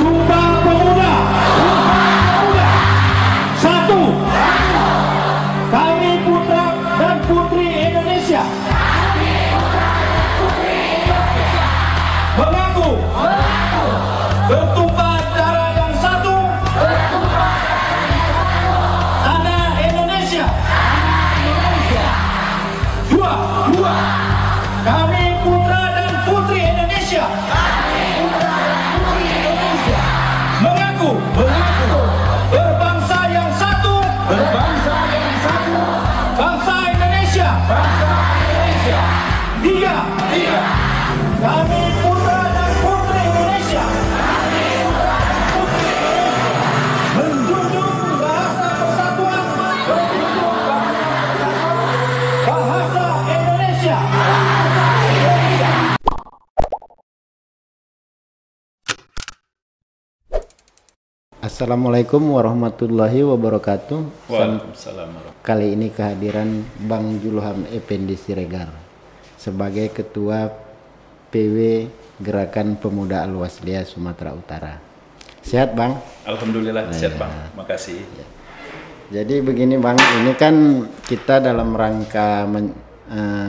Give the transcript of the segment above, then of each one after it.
Sumpah Pemuda. Satu. Kami putra dan putri Indonesia. Mengaku bertumpah darah yang satu, tanah Indonesia. Dua. Kami putra dan putri Indonesia. Mengaku berbangsa yang satu, bangsa Indonesia. Tiga. Kami putra dan putri Indonesia. Menjunjung bahasa persatuan, bahasa Indonesia. Assalamualaikum warahmatullahi wabarakatuh. Waalaikumsalam warahmatullahi. Kali ini kehadiran Bang Julham Effendi Siregar sebagai Ketua PW Gerakan Pemuda Al-Wasliyah Sumatera Utara. Sehat Bang? Alhamdulillah sehat Bang, makasih. Jadi begini Bang, ini kan kita dalam rangka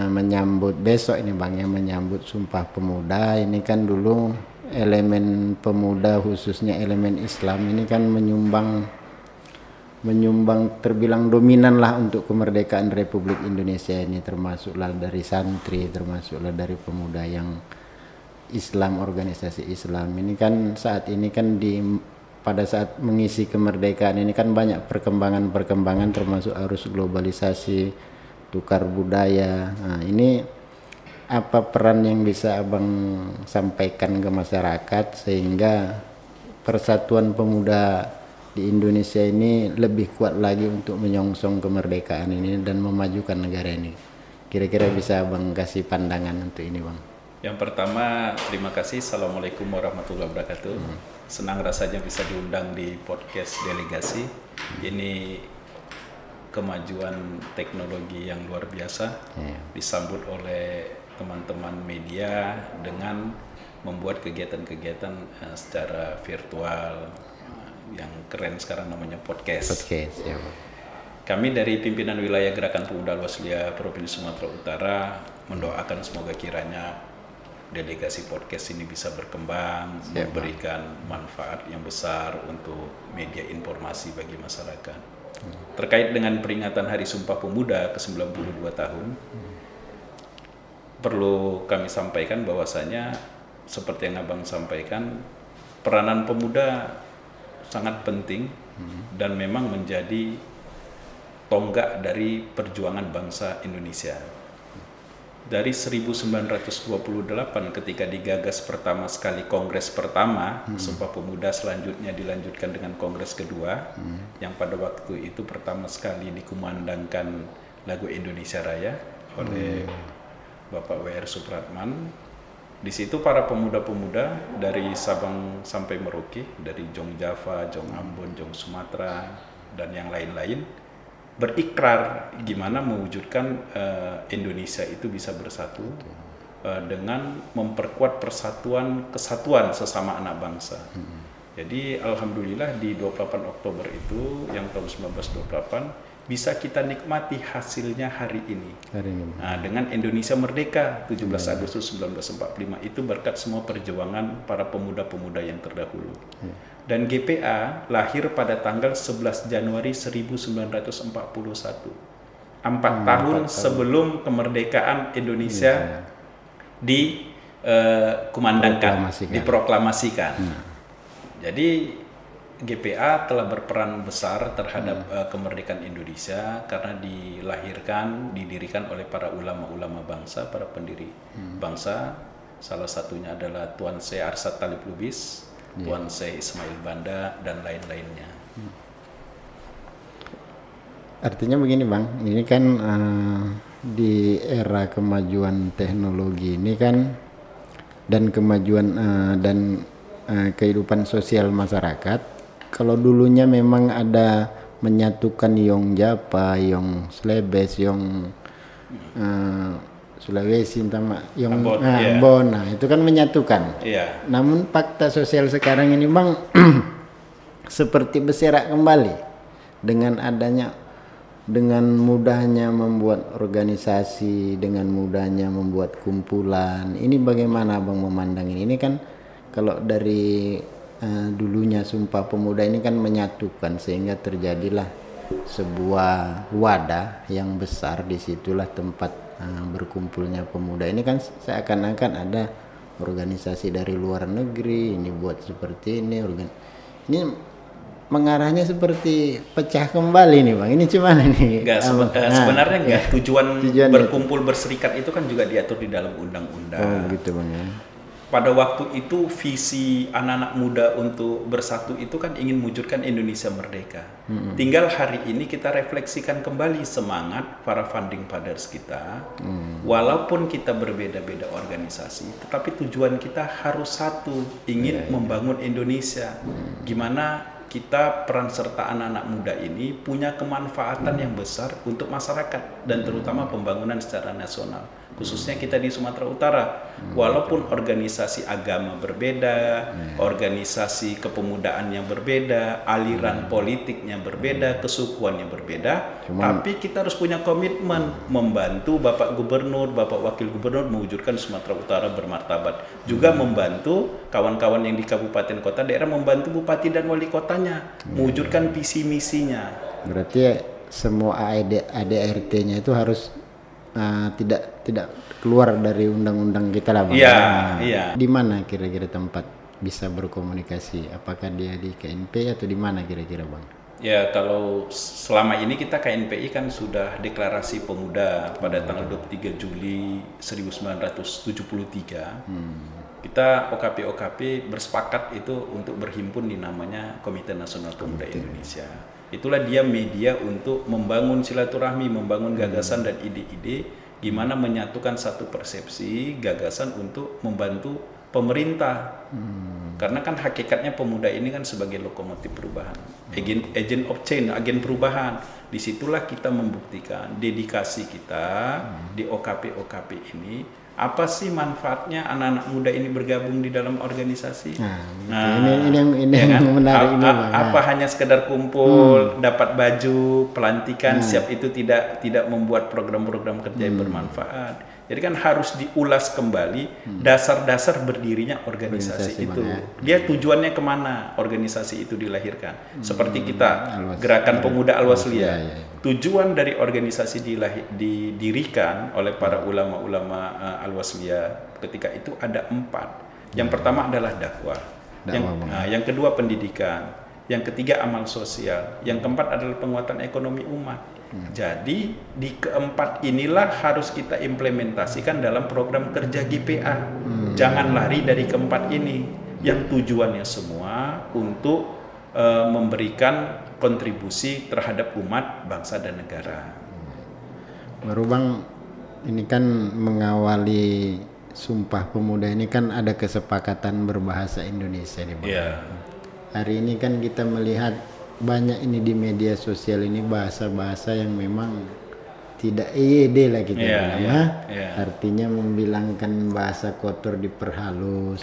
menyambut besok ini Bang, yang menyambut Sumpah Pemuda. Ini kan dulu elemen pemuda, khususnya elemen Islam ini kan menyumbang terbilang dominan lah untuk kemerdekaan Republik Indonesia ini, termasuklah dari santri, termasuklah dari pemuda yang Islam, organisasi Islam. Ini kan saat ini kan pada saat mengisi kemerdekaan ini kan banyak perkembangan termasuk arus globalisasi, tukar budaya. Nah, ini apa peran yang bisa Abang sampaikan ke masyarakat sehingga persatuan pemuda di Indonesia ini lebih kuat lagi untuk menyongsong kemerdekaan ini dan memajukan negara ini? Kira-kira bisa Abang kasih pandangan untuk ini Bang? Yang pertama, terima kasih. Assalamualaikum warahmatullahi wabarakatuh. Senang rasanya bisa diundang di podcast delegasi. Ini kemajuan teknologi yang luar biasa, disambut oleh teman-teman media dengan membuat kegiatan-kegiatan secara virtual yang keren sekarang namanya podcast. Ya. Kami dari pimpinan wilayah Gerakan Pemuda Al-Wasliyah Provinsi Sumatera Utara mendoakan semoga kiranya delegasi podcast ini bisa berkembang, memberikan manfaat yang besar untuk media informasi bagi masyarakat. Terkait dengan peringatan Hari Sumpah Pemuda ke-92 tahun, perlu kami sampaikan bahwasanya seperti yang Abang sampaikan, peranan pemuda sangat penting dan memang menjadi tonggak dari perjuangan bangsa Indonesia. Dari 1928 ketika digagas pertama sekali Kongres pertama Sumpah Pemuda, selanjutnya dilanjutkan dengan Kongres kedua yang pada waktu itu pertama sekali dikumandangkan lagu Indonesia Raya oleh Bapak W.R. Supratman. Di situ para pemuda-pemuda dari Sabang sampai Merauke, dari Jong Java, Jong Ambon, Jong Sumatera, dan yang lain-lain berikrar gimana mewujudkan Indonesia itu bisa bersatu dengan memperkuat kesatuan sesama anak bangsa. Jadi alhamdulillah di 28 Oktober itu yang tahun 1928 bisa kita nikmati hasilnya hari ini. Nah, dengan Indonesia merdeka 17 Agustus 1945 itu berkat semua perjuangan para pemuda-pemuda yang terdahulu. Dan GPA lahir pada tanggal 11 Januari 1941. 4 tahun sebelum kemerdekaan Indonesia dikumandangkan, diproklamasikan. Jadi GPA telah berperan besar terhadap kemerdekaan Indonesia karena didirikan oleh para ulama-ulama bangsa, para pendiri bangsa. Salah satunya adalah Tuan Syekh Arsad Talib Lubis, Tuan Syekh Ismail Banda, dan lain-lainnya. Artinya begini Bang, ini kan di era kemajuan teknologi ini kan dan kemajuan dan kehidupan sosial masyarakat. Kalau dulunya memang ada menyatukan Yong Japa, Yong Slebes, Yong Sulawesi, entah yang Ambon, iya. Ambon, nah itu kan menyatukan. Iya. Namun fakta sosial sekarang ini Bang seperti berserak kembali dengan mudahnya membuat organisasi, dengan mudahnya membuat kumpulan. Ini bagaimana Bang memandang ini? Ini kan kalau dari dulunya Sumpah Pemuda ini kan menyatukan sehingga terjadilah sebuah wadah yang besar, disitulah tempat berkumpulnya pemuda. Ini kan seakan-akan ada organisasi dari luar negeri ini buat seperti ini, ini mengarahnya seperti pecah kembali nih Bang. Ini gimana nih? Sebenarnya enggak. Tujuan Tujuan berkumpul berserikat itu kan juga diatur di dalam undang-undang. Oh begitu Bang ya. Pada waktu itu visi anak-anak muda untuk bersatu itu kan ingin mewujudkan Indonesia merdeka. Tinggal hari ini kita refleksikan kembali semangat para founding fathers kita. Walaupun kita berbeda-beda organisasi, tetapi tujuan kita harus satu, ingin membangun Indonesia. Gimana kita peran serta anak-anak muda ini punya kemanfaatan yang besar untuk masyarakat dan terutama pembangunan secara nasional. Khususnya kita di Sumatera Utara, walaupun organisasi agama berbeda, organisasi kepemudaan yang berbeda, aliran politiknya berbeda, kesukuan yang berbeda, tapi kita harus punya komitmen membantu Bapak Gubernur, Bapak Wakil Gubernur mewujudkan Sumatera Utara bermartabat. Juga membantu kawan-kawan yang di kabupaten kota daerah, membantu bupati dan wali kotanya mewujudkan visi misinya. Berarti semua ADRT-nya itu harus tidak keluar dari undang-undang kita lah Bang. Iya. Di mana kira-kira tempat bisa berkomunikasi? Apakah dia di KNP atau di mana kira-kira Bang? Ya, kalau selama ini kita KNPI kan sudah deklarasi pemuda pada tanggal 23 Juli 1973. Kita OKP bersepakat itu untuk berhimpun di namanya Komite Nasional Pemuda Indonesia. Itulah dia media untuk membangun silaturahmi, membangun gagasan dan ide-ide, gimana menyatukan satu persepsi, gagasan untuk membantu pemerintah. Karena kan hakikatnya pemuda ini kan sebagai lokomotif perubahan, agent of change, agen perubahan. Disitulah kita membuktikan dedikasi kita di OKP ini. Apa sih manfaatnya anak-anak muda ini bergabung di dalam organisasi? Ini yang menarik ini Bang. Apa hanya sekedar kumpul, dapat baju, pelantikan, siap itu tidak membuat program-program kerja yang bermanfaat. Jadi kan harus diulas kembali dasar-dasar berdirinya organisasi itu. Bang, ya. Dia tujuannya kemana organisasi itu dilahirkan. Seperti kita, Gerakan Pemuda Al-Wasliyah. Tujuan dari organisasi didirikan oleh para ulama-ulama Al-Wasliyah ketika itu ada 4. Yang pertama adalah dakwah. Yang kedua pendidikan. Yang ketiga amal sosial. Yang keempat adalah penguatan ekonomi umat. Jadi di keempat inilah harus kita implementasikan dalam program kerja GPA. Jangan lari dari keempat ini yang tujuannya semua untuk memberikan kontribusi terhadap umat, bangsa dan negara. Baru Bang, ini kan mengawali Sumpah Pemuda ini kan ada kesepakatan berbahasa Indonesia nih Bang. Hari ini kan kita melihat banyak ini di media sosial ini bahasa-bahasa yang memang tidak EYD lah kita bilang artinya membilangkan bahasa kotor diperhalus,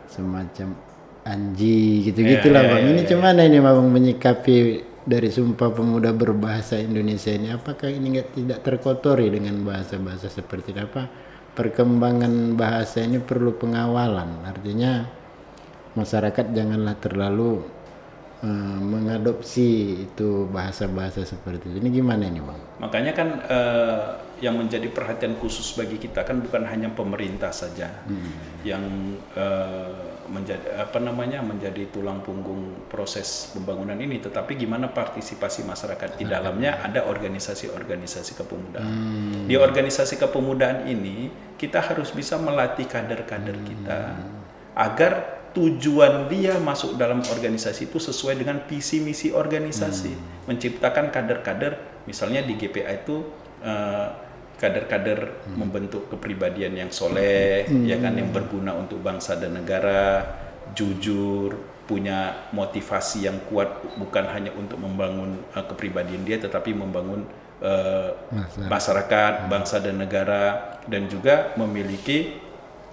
semacam anji gitu-gitulah Bang. Ini cuman ini Bang menyikapi dari Sumpah Pemuda berbahasa Indonesia ini, apakah ini tidak terkotori dengan bahasa-bahasa seperti apa? Perkembangan bahasa ini perlu pengawalan, artinya masyarakat janganlah terlalu mengadopsi itu bahasa-bahasa seperti itu. Ini gimana ini Bang? Makanya kan yang menjadi perhatian khusus bagi kita kan bukan hanya pemerintah saja yang menjadi tulang punggung proses pembangunan ini, tetapi gimana partisipasi masyarakat di dalamnya. Ada organisasi-organisasi kepemudaan. Di organisasi kepemudaan ini kita harus bisa melatih kader-kader kita agar tujuan dia masuk dalam organisasi itu sesuai dengan visi misi organisasi, menciptakan kader-kader, misalnya di GPA itu kader-kader membentuk kepribadian yang soleh, ya kan, yang berguna untuk bangsa dan negara, jujur, punya motivasi yang kuat bukan hanya untuk membangun kepribadian dia, tetapi membangun masyarakat, bangsa dan negara, dan juga memiliki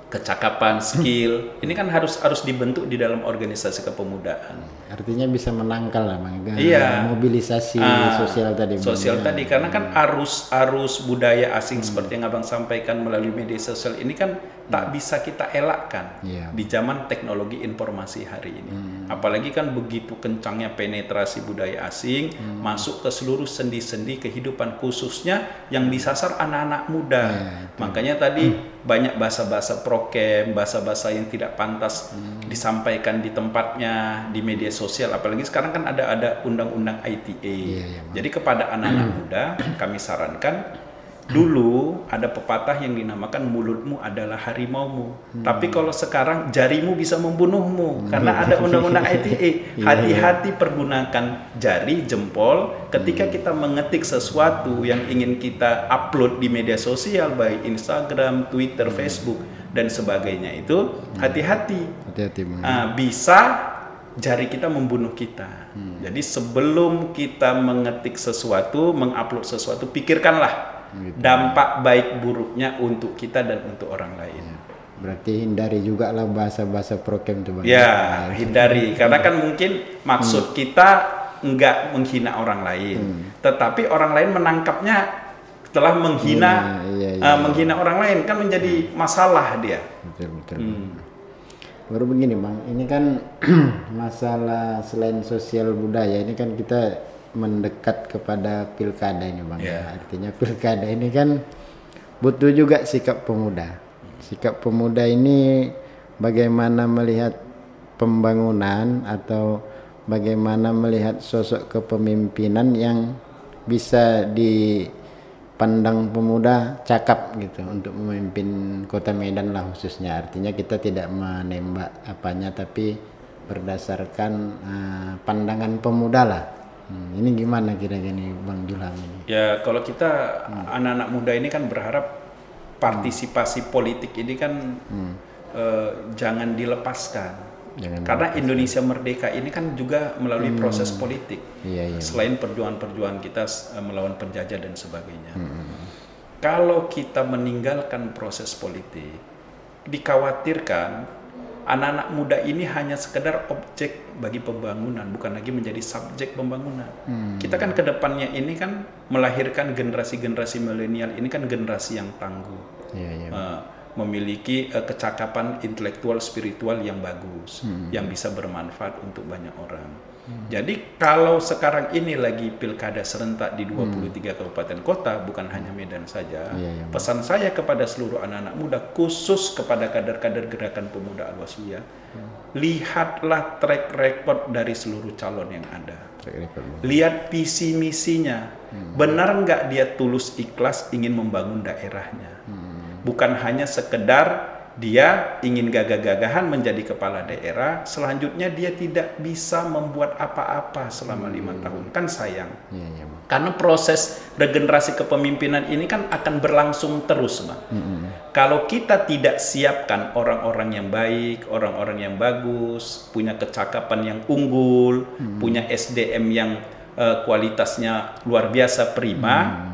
kecakapan, skill. Ini kan harus dibentuk di dalam organisasi kepemudaan. Artinya bisa menangkal lah, Bang. Iya. Mobilisasi sosial tadi. Sosial tadi, karena kan arus budaya asing seperti yang Abang sampaikan melalui media sosial ini kan tak bisa kita elakkan di zaman teknologi informasi hari ini. Apalagi kan begitu kencangnya penetrasi budaya asing masuk ke seluruh sendi-sendi kehidupan, khususnya yang disasar anak-anak muda. Makanya tadi banyak bahasa-bahasa prokem, bahasa-bahasa yang tidak pantas disampaikan di tempatnya di media sosial. Apalagi sekarang kan ada undang-undang ITE. Jadi kepada anak-anak muda kami sarankan, dulu ada pepatah yang dinamakan mulutmu adalah harimaumu. Tapi kalau sekarang jarimu bisa membunuhmu karena ada undang-undang ITE. Hati-hati pergunakan jari, jempol ketika kita mengetik sesuatu yang ingin kita upload di media sosial, baik Instagram, Twitter, Facebook dan sebagainya. Itu hati-hati. Bisa jari kita membunuh kita. Jadi sebelum kita mengetik sesuatu, mengupload sesuatu, pikirkanlah dampak baik buruknya untuk kita dan untuk orang lain. Berarti hindari juga lah bahasa-bahasa prokem tuh, Bang. Ya, hindari. Karena kan mungkin maksud kita enggak menghina orang lain, tetapi orang lain menangkapnya telah menghina menghina orang lain, kan menjadi masalah dia. Betul. Baru begini, Bang. Ini kan masalah selain sosial budaya, ini kan kita mendekat kepada pilkada ini, Bang. Artinya pilkada ini kan butuh juga sikap pemuda. Sikap pemuda ini bagaimana melihat pembangunan atau bagaimana melihat sosok kepemimpinan yang bisa dipandang pemuda cakap gitu untuk memimpin Kota Medan lah khususnya. Artinya kita tidak menembak apanya, tapi berdasarkan pandangan pemuda lah. Ini gimana kira-kira nih, Bang Julham ini? Ya, kalau kita anak-anak muda ini kan berharap partisipasi politik ini kan jangan dilepaskan. Karena Indonesia merdeka ini kan juga melalui proses politik. Selain perjuangan-perjuangan kita melawan penjajah dan sebagainya. Kalau kita meninggalkan proses politik, dikhawatirkan anak-anak muda ini hanya sekedar objek bagi pembangunan, bukan lagi menjadi subjek pembangunan. Kita kan ke depannya ini kan melahirkan generasi-generasi milenial, ini kan generasi yang tangguh, memiliki kecakapan intelektual spiritual yang bagus, yang bisa bermanfaat untuk banyak orang. Jadi kalau sekarang ini lagi pilkada serentak di 23 kabupaten kota, bukan hanya Medan saja, pesan saya kepada seluruh anak-anak muda, khusus kepada kader-kader Gerakan Pemuda Al-Wasliyah, lihatlah track record dari seluruh calon yang ada. Lihat visi misinya, benar nggak dia tulus ikhlas ingin membangun daerahnya. Bukan hanya sekedar dia ingin gagah-gagahan menjadi kepala daerah, selanjutnya dia tidak bisa membuat apa-apa selama 5 tahun. Kan sayang. Karena proses regenerasi kepemimpinan ini kan akan berlangsung terus, Bang. Kalau kita tidak siapkan orang-orang yang baik, orang-orang yang bagus, punya kecakapan yang unggul, punya SDM yang kualitasnya luar biasa prima,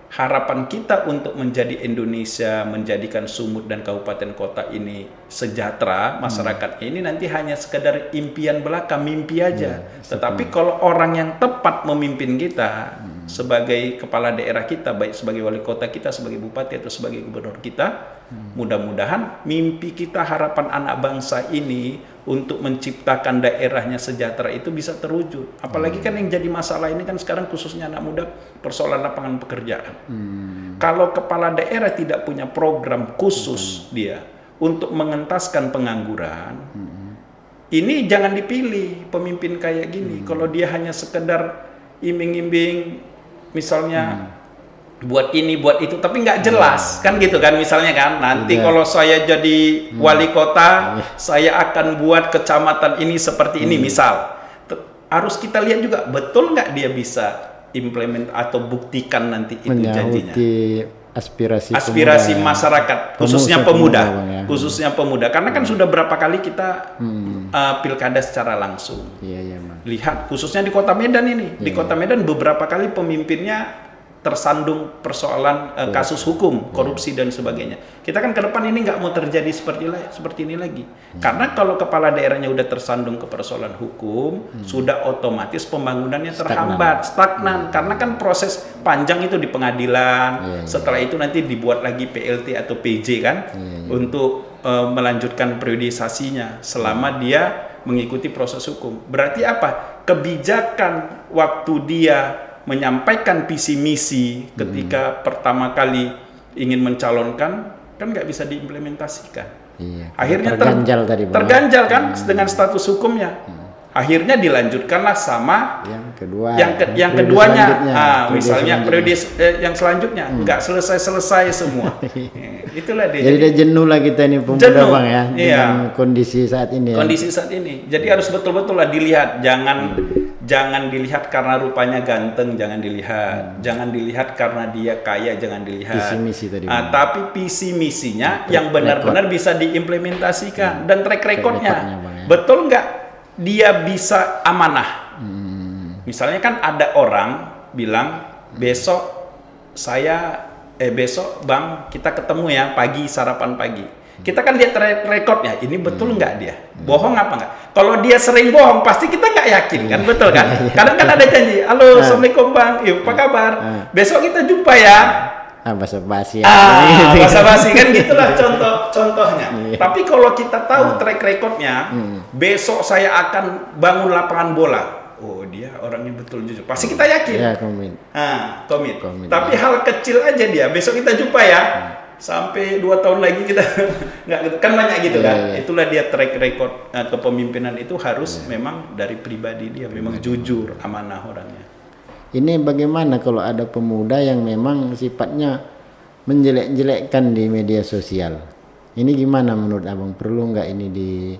harapan kita untuk menjadi Indonesia, menjadikan Sumut dan kabupaten kota ini sejahtera, masyarakatnya ini nanti hanya sekedar impian belaka, mimpi aja. Tetapi kalau orang yang tepat memimpin kita sebagai kepala daerah kita, baik sebagai wali kota kita, sebagai bupati atau sebagai gubernur kita, mudah-mudahan mimpi kita, harapan anak bangsa ini untuk menciptakan daerahnya sejahtera itu bisa terwujud. Apalagi kan yang jadi masalah ini kan sekarang khususnya anak muda, persoalan lapangan pekerjaan. Kalau kepala daerah tidak punya program khusus dia untuk mengentaskan pengangguran, ini jangan dipilih pemimpin kayak gini. Kalau dia hanya sekedar iming-iming, misalnya buat ini, buat itu, tapi nggak jelas, kan gitu kan, misalnya kan, nanti kalau saya jadi wali kota, saya akan buat kecamatan ini seperti ini, misal. Harus kita lihat juga, betul nggak dia bisa implement atau buktikan nanti itu janjinya. Aspirasi masyarakat, khususnya pemuda, khususnya pemuda, karena kan sudah berapa kali kita pilkada secara langsung. Lihat, khususnya di Kota Medan ini, di Kota Medan beberapa kali pemimpinnya tersandung persoalan kasus hukum, korupsi dan sebagainya. Kita kan ke depan ini nggak mau terjadi seperti ini lagi. Karena kalau kepala daerahnya udah tersandung ke persoalan hukum, sudah otomatis pembangunannya terhambat, stagnan. Karena kan proses panjang itu di pengadilan. Setelah itu nanti dibuat lagi PLT atau PJ kan untuk melanjutkan periodisasinya selama dia mengikuti proses hukum. Berarti apa? Kebijakan waktu dia menyampaikan visi misi ketika pertama kali ingin mencalonkan kan nggak bisa diimplementasikan. Akhirnya terganjal kan dengan status hukumnya. Akhirnya dilanjutkanlah sama yang keduanya. Misalnya periode yang selanjutnya nggak selesai semua. Itulah dia. Jadi dia jenuh lah kita ini pemuda Bang ya dengan kondisi saat ini. Kondisi saat ini. Jadi harus betul-betul lah dilihat, jangan dilihat karena rupanya ganteng, jangan dilihat. Jangan dilihat karena dia kaya, jangan dilihat. Visi misi tadi. Tapi visi misinya yang benar-benar bisa diimplementasikan dan track recordnya. Betul nggak dia bisa amanah? Misalnya kan ada orang bilang besok Bang kita ketemu ya pagi, sarapan pagi. Kita kan lihat rekodnya, ini betul nggak dia? Bohong apa nggak? Kalau dia sering bohong, pasti kita nggak yakin kan, betul kan? Kadang kan ada janji, halo, assalamualaikum Bang, yuk, apa kabar? Besok kita jumpa ya. Basa-basi. Basa-basi kan gitulah contohnya. Tapi kalau kita tahu track recordnya, besok saya akan bangun lapangan bola. Oh dia orangnya betul jujur, pasti kita yakin. Ya, komit. Tapi hal kecil aja dia, besok kita jumpa ya. Sampai 2 tahun lagi kita nggak kan banyak gitu kan. Itulah dia track record kepemimpinan itu harus memang dari pribadi dia, memang jujur, amanah orangnya. Ini bagaimana kalau ada pemuda yang memang sifatnya menjelek-jelekkan di media sosial? Ini gimana menurut Abang? Perlu nggak ini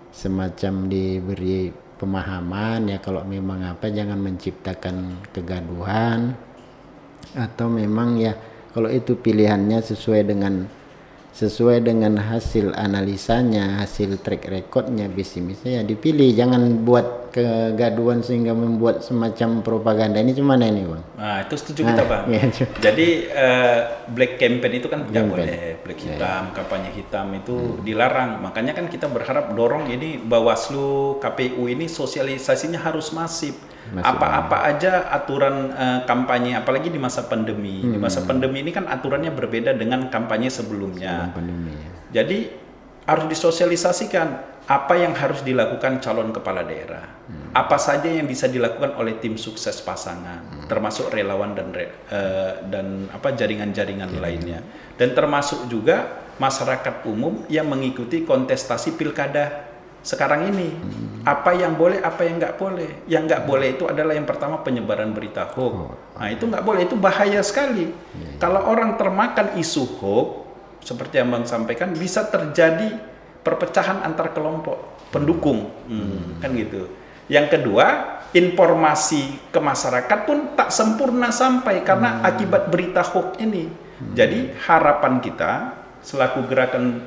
semacam diberi pemahaman ya, kalau memang jangan menciptakan kegaduhan, atau memang ya kalau itu pilihannya sesuai dengan hasil analisanya, hasil track recordnya, visi misinya dipilih, jangan buat kegaduhan sehingga membuat semacam propaganda. Ini cuma ini Bang. Nah itu setuju kita Bang. Jadi black campaign itu kan tidak boleh, black hitam, kampanye hitam itu dilarang. Makanya kan kita berharap dorong ini Bawaslu, KPU ini sosialisasinya harus masif. Apa-apa aja aturan kampanye, apalagi di masa pandemi. Di masa pandemi ini kan aturannya berbeda dengan kampanye sebelumnya. Jadi harus disosialisasikan apa yang harus dilakukan calon kepala daerah. Apa saja yang bisa dilakukan oleh tim sukses pasangan, termasuk relawan dan jaringan-jaringan lainnya. Dan termasuk juga masyarakat umum yang mengikuti kontestasi pilkada sekarang ini. Apa yang boleh, apa yang nggak boleh. Yang nggak boleh itu adalah yang pertama penyebaran berita hoax. Nah itu nggak boleh, itu bahaya sekali. Kalau orang termakan isu hoax, seperti yang Bang sampaikan, bisa terjadi perpecahan antar kelompok pendukung, kan gitu. Yang kedua, informasi ke masyarakat pun tak sempurna sampai karena akibat berita hoax ini. Jadi harapan kita selaku gerakan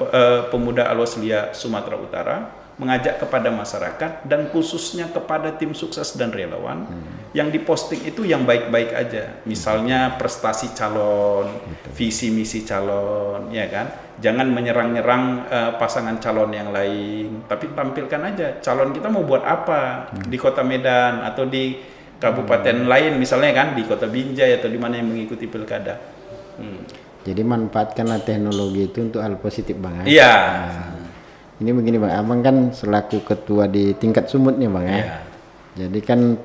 pemuda Alwaslia Sumatera Utara mengajak kepada masyarakat dan khususnya kepada tim sukses dan relawan yang diposting itu yang baik-baik aja. Misalnya prestasi calon, visi misi calon, ya kan? Jangan menyerang-nyerang pasangan calon yang lain, tapi tampilkan aja calon kita mau buat apa di Kota Medan atau di kabupaten lain misalnya kan, di Kota Binjai atau di mana yang mengikuti pilkada. Jadi manfaatkanlah teknologi itu untuk hal positif Bang. Iya. Ini begini Bang, Abang kan selaku ketua di tingkat sumut nih Bang ya. Jadi kan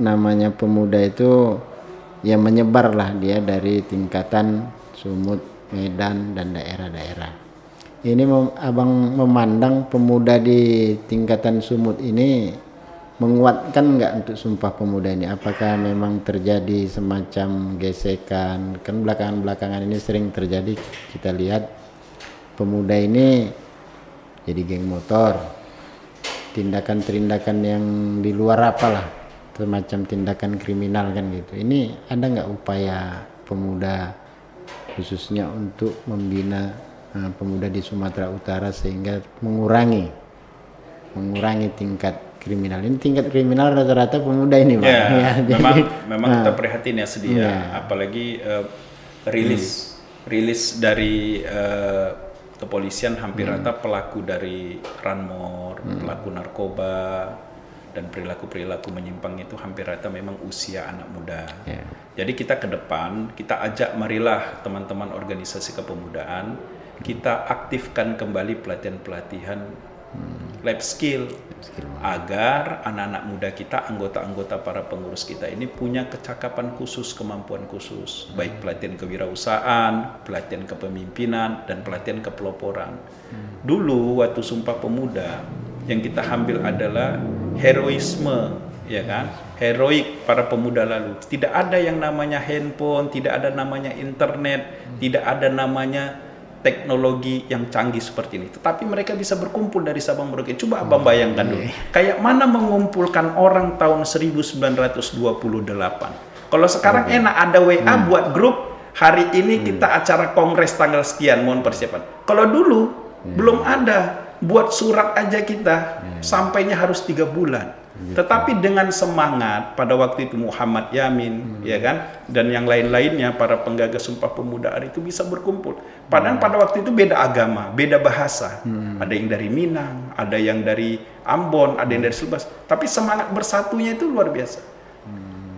namanya pemuda itu ya menyebarlah dia dari tingkatan sumut, Medan dan daerah-daerah. Ini Abang memandang pemuda di tingkatan sumut ini menguatkan nggak untuk Sumpah Pemuda ini? Apakah memang terjadi semacam gesekan? Kan belakangan ini sering terjadi, kita lihat pemuda ini jadi geng motor, tindakan-tindakan yang di luar apalah, semacam tindakan kriminal kan gitu. Ini ada nggak upaya pemuda khususnya untuk membina pemuda di Sumatera Utara sehingga mengurangi tingkat kriminal. Ini tingkat kriminal rata-rata pemuda ini, Bang. Ya, memang jadi, kita prihatin ya, sedih ya. Apalagi rilis dari kepolisian hampir rata pelaku dari ranmor, pelaku narkoba dan perilaku menyimpang itu hampir rata memang usia anak muda. Jadi kita ke depan, kita ajak marilah teman-teman organisasi kepemudaan, kita aktifkan kembali pelatihan-pelatihan lab skill agar anak-anak muda kita, anggota-anggota para pengurus kita ini punya kecakapan khusus, kemampuan khusus, baik pelatihan kewirausahaan, pelatihan kepemimpinan, dan pelatihan kepeloporan. Dulu waktu Sumpah Pemuda yang kita ambil adalah heroisme, ya kan? Heroik para pemuda lalu. Tidak ada yang namanya handphone, tidak ada namanya internet, tidak ada namanya teknologi yang canggih seperti ini. Tetapi mereka bisa berkumpul dari Sabang Merauke. Coba Abang bayangkan dulu. Kayak mana mengumpulkan orang tahun 1928. Kalau sekarang enak ada WA buat grup, hari ini kita acara kongres tanggal sekian, mohon persiapan. Kalau dulu belum ada, buat surat aja kita sampainya harus 3 bulan. Tetapi dengan semangat pada waktu itu Muhammad Yamin, ya kan, dan yang lain-lainnya para penggagas Sumpah Pemuda itu bisa berkumpul. Padahal pada waktu itu beda agama, beda bahasa. Ada yang dari Minang, ada yang dari Ambon, ada yang dari Sulbas. Tapi semangat bersatunya itu luar biasa.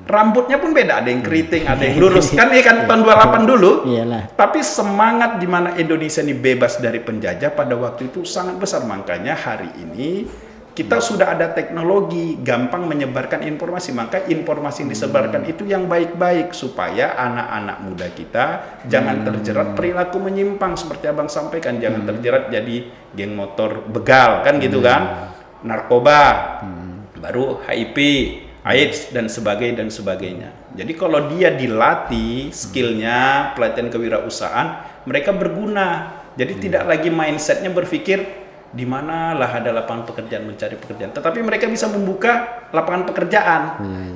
Rambutnya pun beda, ada yang keriting, ada yang lurus. Kan ya kan tahun 28 dulu. Iyalah. Tapi semangat di mana Indonesia ini bebas dari penjajah pada waktu itu sangat besar. Makanya hari ini kita sudah ada teknologi, gampang menyebarkan informasi. Maka informasi yang disebarkan itu yang baik-baik supaya anak-anak muda kita jangan terjerat perilaku menyimpang seperti Abang sampaikan. Jangan terjerat jadi geng motor begal kan gitu kan, narkoba, baru HIV, AIDS dan sebagainya. Jadi kalau dia dilatih skillnya, pelatihan kewirausahaan, mereka berguna. Jadi tidak lagi mindsetnya berpikir di mana lah ada lapangan pekerjaan, mencari pekerjaan. Tetapi mereka bisa membuka lapangan pekerjaan.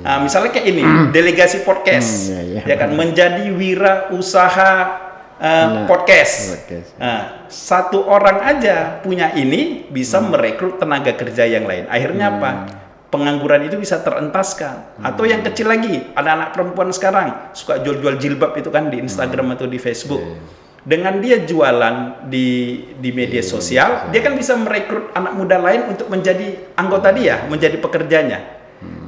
Nah, misalnya kayak ini, delegasi podcast, ya kan, menjadi wirausaha podcast. Nah, satu orang aja punya ini bisa merekrut tenaga kerja yang lain. Akhirnya apa? Pengangguran itu bisa terentaskan. Atau yang kecil lagi, ada anak perempuan sekarang suka jual-jual jilbab itu kan di Instagram atau di Facebook. Dengan dia jualan di media sosial, dia kan bisa merekrut anak muda lain untuk menjadi anggota dia, menjadi pekerjanya.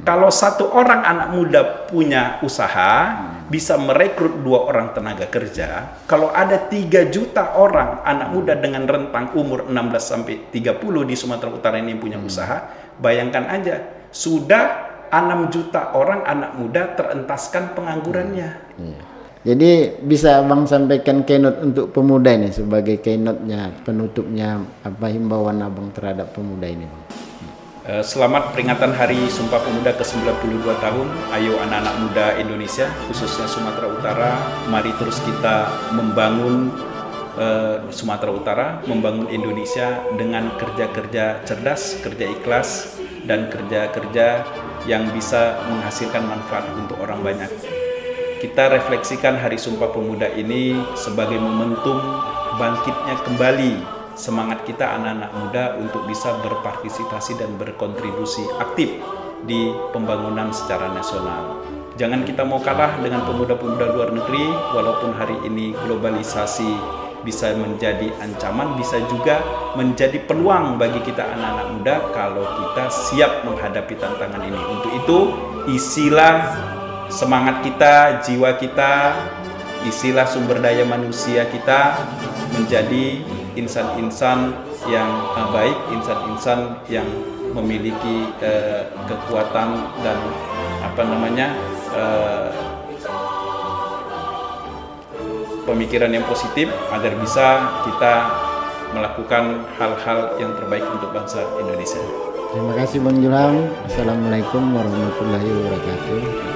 Kalau satu orang anak muda punya usaha, bisa merekrut 2 orang tenaga kerja. Kalau ada 3 juta orang anak muda dengan rentang umur 16 sampai 30 di Sumatera Utara ini yang punya usaha, bayangkan aja, sudah 6 juta orang anak muda terentaskan penganggurannya. Jadi bisa Abang sampaikan keynote untuk pemuda ini sebagai keynote-nya, penutupnya, apa himbauan Abang terhadap pemuda ini, Bang? Selamat peringatan Hari Sumpah Pemuda ke-92 tahun. Ayo anak-anak muda Indonesia, khususnya Sumatera Utara, mari terus kita membangun Sumatera Utara, membangun Indonesia dengan kerja-kerja cerdas, kerja ikhlas, dan kerja-kerja yang bisa menghasilkan manfaat untuk orang banyak. Kita refleksikan Hari Sumpah Pemuda ini sebagai momentum bangkitnya kembali semangat kita anak-anak muda untuk bisa berpartisipasi dan berkontribusi aktif di pembangunan secara nasional. Jangan kita mau kalah dengan pemuda-pemuda luar negeri, walaupun hari ini globalisasi bisa menjadi ancaman, bisa juga menjadi peluang bagi kita anak-anak muda kalau kita siap menghadapi tantangan ini. Untuk itu, isilah semangat kita, jiwa kita, isilah sumber daya manusia kita menjadi insan-insan yang baik, insan-insan yang memiliki kekuatan dan pemikiran yang positif agar bisa kita melakukan hal-hal yang terbaik untuk bangsa Indonesia. Terima kasih Bang Julham. Assalamualaikum warahmatullahi wabarakatuh.